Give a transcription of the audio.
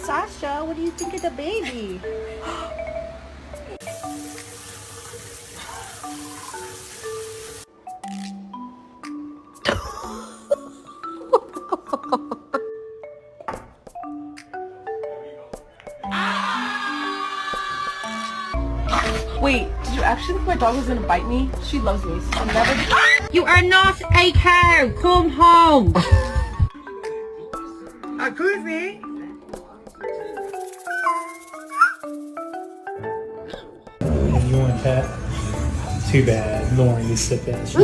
Sasha, what do you think of the baby? Wait, did you actually think my dog was gonna bite me? She loves me, so I'll never. You are not a cow! Come home! Akuzi! You want that? Too bad. Lauren, you sit there. She's